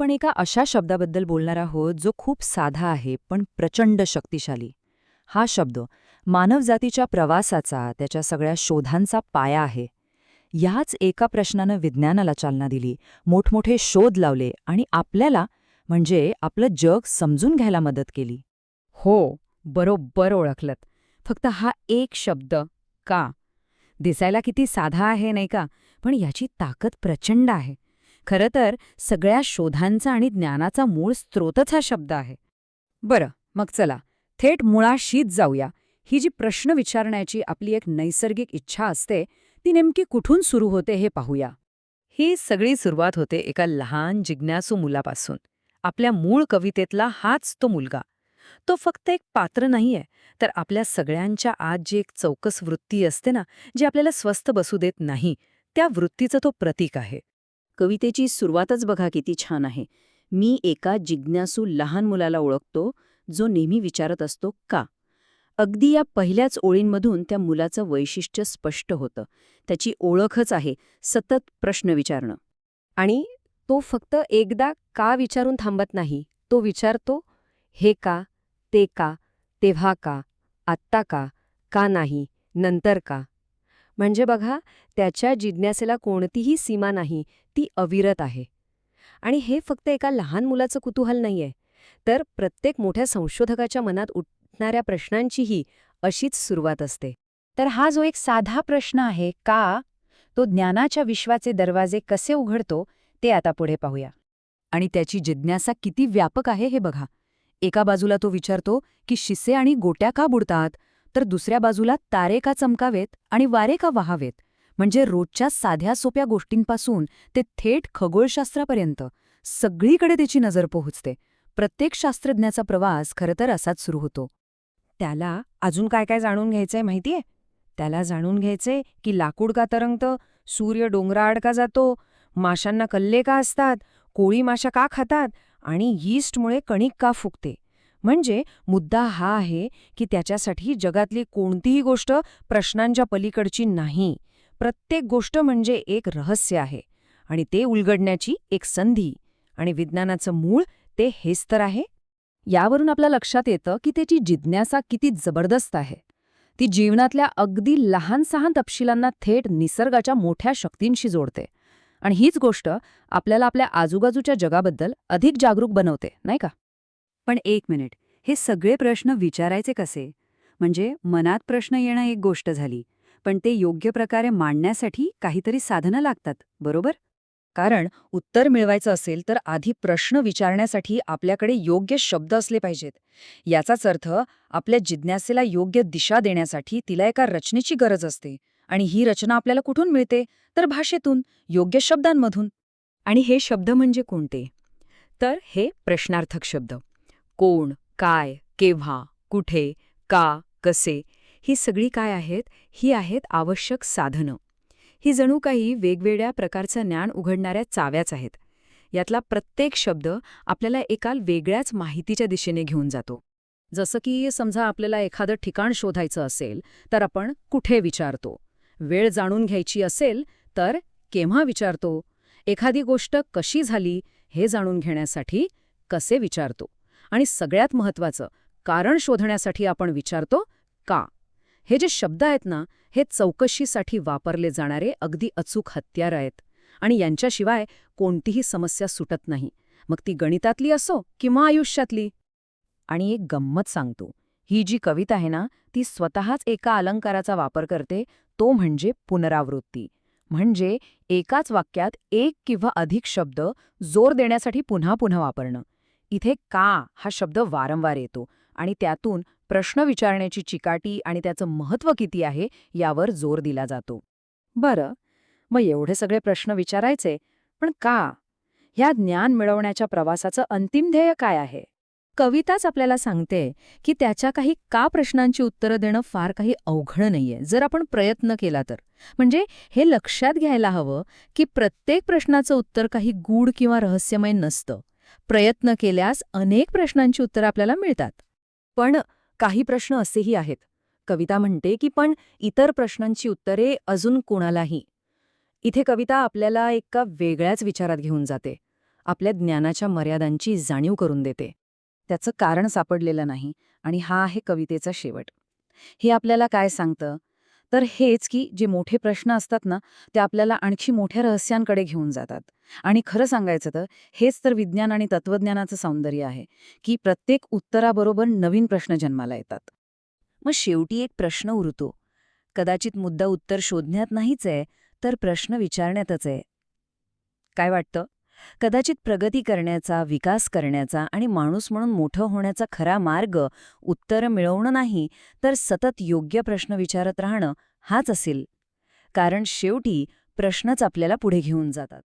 आपण एका अशा शब्दाबद्दल बोलणार आहोत जो खूप साधा आहे पण प्रचंड शक्तिशाली. हा शब्द मानवजातीच्या प्रवासाचा, त्याच्या सगळ्या शोधांचा पाया आहे. ह्याच एका प्रश्नानं विज्ञानाला चालना दिली, मोठमोठे शोध लावले आणि आपल्याला, म्हणजे आपलं जग समजून घ्यायला मदत केली. हो, बरोबर ओळखलत. फक्त हा एक शब्द का दिसायला किती साधा आहे नाही का, पण याची ताकद प्रचंड आहे. खरं तर सगळ्या शोधांचा आणि ज्ञानाचा मूळ स्रोतच हा शब्द आहे. बरं, मग चला थेट मुळाशीच जाऊया. ही जी प्रश्न विचारण्याची आपली एक नैसर्गिक इच्छा असते, ती नेमकी कुठून सुरू होते हे पाहूया. ही सगळी सुरुवात होते एका लहान जिज्ञासू मुलापासून. आपल्या मूळ कवितेतला हाच तो मुलगा. तो फक्त एक पात्र नाहीये, तर आपल्या सगळ्यांच्या आत जी एक चौकस वृत्ती असते ना, जी आपल्याला स्वस्थ बसू देत नाही, त्या वृत्तीचं तो प्रतीक आहे. कवितेची सुरुवातच बघा किती छान आहे. मी एका जिज्ञासू लहान मुलाला ओळखतो, जो नेहमी विचारत असतो का. अगदी या पहिल्याच ओळींमधून त्या मुलाचं वैशिष्ट्य स्पष्ट होतं. त्याची ओळखच आहे सतत प्रश्न विचारणं. आणि तो फक्त एकदा का विचारून थांबत नाही. तो विचारतो, हे का, ते का, तेव्हा का, आत्ता का नाही, नंतर का. म्हणजे बघा, त्याच्या जिज्ञासेला कोणतीही सीमा नाही, ती अविरत आहे. आणि हे फक्त एका लहान मुलाचं कुतूहल नाहीये, तर प्रत्येक मोठ्या संशोधकाच्या मनात उठणाऱ्या प्रश्नांचीही अशीच सुरुवात असते. तर हा जो एक साधा प्रश्न आहे का, तो ज्ञानाच्या विश्वाचे दरवाजे कसे उघडतो ते आता पुढे पाहूया. आणि त्याची जिज्ञासा किती व्यापक आहे हे बघा. एका बाजूला तो विचारतो की शिसे आणि गोट्या का बुडतात, तर दुसऱ्या बाजूला तारे का चमकावेत आणि वारे का वाहावेत. म्हणजे रोजच्या साध्या सोप्या गोष्टींपासून ते थेट खगोलशास्त्रापर्यंत सगळीकडे त्याची नजर पोहोचते. प्रत्येक शास्त्रज्ञाचा प्रवास खरं तर असाच सुरू होतो. त्याला अजून काय काय जाणून घ्यायचंय माहितीये? त्याला जाणून घ्यायचंय की लाकूड का तरंगतं, सूर्य डोंगराआड का जातो, माशांना कल्ले का असतात, कोळी माशा का खातात आणि यीस्टमुळे कणिक का फुगते. म्हणजे मुद्दा हा आहे की त्याच्यासाठी जगातली कोणतीही गोष्ट प्रश्नांच्या पलीकडची नाही. प्रत्येक गोष्ट म्हणजे एक रहस्य आहे आणि ते उलगडण्याची एक संधी. आणि विज्ञानाचं मूळ ते हेच तर आहे. यावरून आपल्या लक्षात येतं की त्याची जिज्ञासा किती जबरदस्त आहे. ती जीवनातल्या अगदी लहान सहान तपशिलांना थेट निसर्गाच्या मोठ्या शक्तींशी जोडते. आणि हीच गोष्ट आपल्याला आपल्या आजूबाजूच्या जगाबद्दल अधिक जागरूक बनवते, नाही का? पण एक मिनिट, हे सगळे प्रश्न विचारायचे कसे? म्हणजे मनात प्रश्न येणं एक गोष्ट झाली, पण ते योग्य प्रकारे मांडण्यासाठी काहीतरी साधनं लागतात, बरोबर? कारण उत्तर मिळवायचं असेल तर आधी प्रश्न विचारण्यासाठी आपल्याकडे योग्य शब्द असले पाहिजेत. याचाच अर्थ आपल्या जिज्ञासेला योग्य दिशा देण्यासाठी तिला एका रचनेची गरज असते. आणि ही रचना आपल्याला कुठून मिळते? तर भाषेतून, योग्य शब्दांमधून. आणि हे शब्द म्हणजे कोणते? तर हे प्रश्नार्थक शब्द. कोण, काय, केव्हा, कुठे, का, कसे, ही सगळी काय आहेत? ही आहेत आवश्यक साधनं. ही जणू काही वेगवेगळ्या प्रकारचं ज्ञान उघडणाऱ्या चाव्याच आहेत. यातला प्रत्येक शब्द आपल्याला एका वेगळ्याच माहितीच्या दिशेने घेऊन जातो. जसं की समजा आपल्याला एखादं ठिकाण शोधायचं असेल तर आपण कुठे विचारतो. वेळ जाणून घ्यायची असेल तर केव्हा विचारतो. एखादी गोष्ट कशी झाली हे जाणून घेण्यासाठी कसे विचारतो. आणि सगळ्यात महत्त्वाचं, कारण शोधण्यासाठी आपण विचारतो का. हे जे शब्द आहेत ना, हे चौकशीसाठी वापरले जाणारे अगदी अचूक हत्यार आहेत. आणि यांच्याशिवाय कोणतीही समस्या सुटत नाही, मग ती गणितातली असो किंवा आयुष्यातली. आणि एक गंमत सांगतो, ही जी कविता आहे ना, ती स्वतःच एका अलंकाराचा वापर करते, तो म्हणजे पुनरावृत्ती. म्हणजे एकाच वाक्यात एक किंवा अधिक शब्द जोर देण्यासाठी पुन्हा पुन्हा वापरणं. इथे का हा शब्द वारंवार येतो आणि त्यातून प्रश्न विचारण्याची चिकाटी आणि त्याचं महत्त्व किती आहे यावर जोर दिला जातो. बरं, मग एवढे सगळे प्रश्न विचारायचे, पण का? ह्या ज्ञान मिळवण्याच्या प्रवासाचं अंतिम ध्येय काय आहे? कविताच आपल्याला सांगते की त्याच्या काही का प्रश्नांची उत्तरं देणं फार काही अवघड नाहीये, जर आपण प्रयत्न केला तर. म्हणजे हे लक्षात घ्यायला हवं की प्रत्येक प्रश्नाचं उत्तर काही गूढ किंवा रहस्यमय नसतं. प्रयत्न केल्यास अनेक प्रश्नांची उत्तरं आपल्याला मिळतात. पण काही प्रश्न असेही आहेत. कविता म्हणते की पण इतर प्रश्नांची उत्तरे अजून कोणालाही. इथे कविता आपल्याला एका वेगळ्याच विचारात घेऊन जाते. आपल्या ज्ञानाच्या मर्यादांची जाणीव करून देते. त्याचं कारण सापडलेलं नाही आणि हा आहे कवितेचा शेवट. हे आपल्याला काय सांगतं? तर हेच की जे मोठे प्रश्न असतात ना, ते आपल्याला आणखी मोठ्या रहस्यांकडे घेऊन जातात. आणि खरं सांगायचं तर हेच तर विज्ञान आणि तत्वज्ञानाचं सौंदर्य आहे, की प्रत्येक उत्तराबरोबर नवीन प्रश्न जन्माला येतात. मग शेवटी एक प्रश्न उरतो. कदाचित मुद्दा उत्तर शोधण्यात नाहीच आहे, तर प्रश्न विचारण्यातच आहे. काय वाटतं? कदाचित प्रगती करण्याचा, विकास करण्याचा आणि माणूस म्हणून मोठं होण्याचा खरा मार्ग उत्तरं मिळवणं नाही, तर सतत योग्य प्रश्न विचारत राहणं हाच असेल. कारण शेवटी प्रश्नच आपल्याला पुढे घेऊन जातात.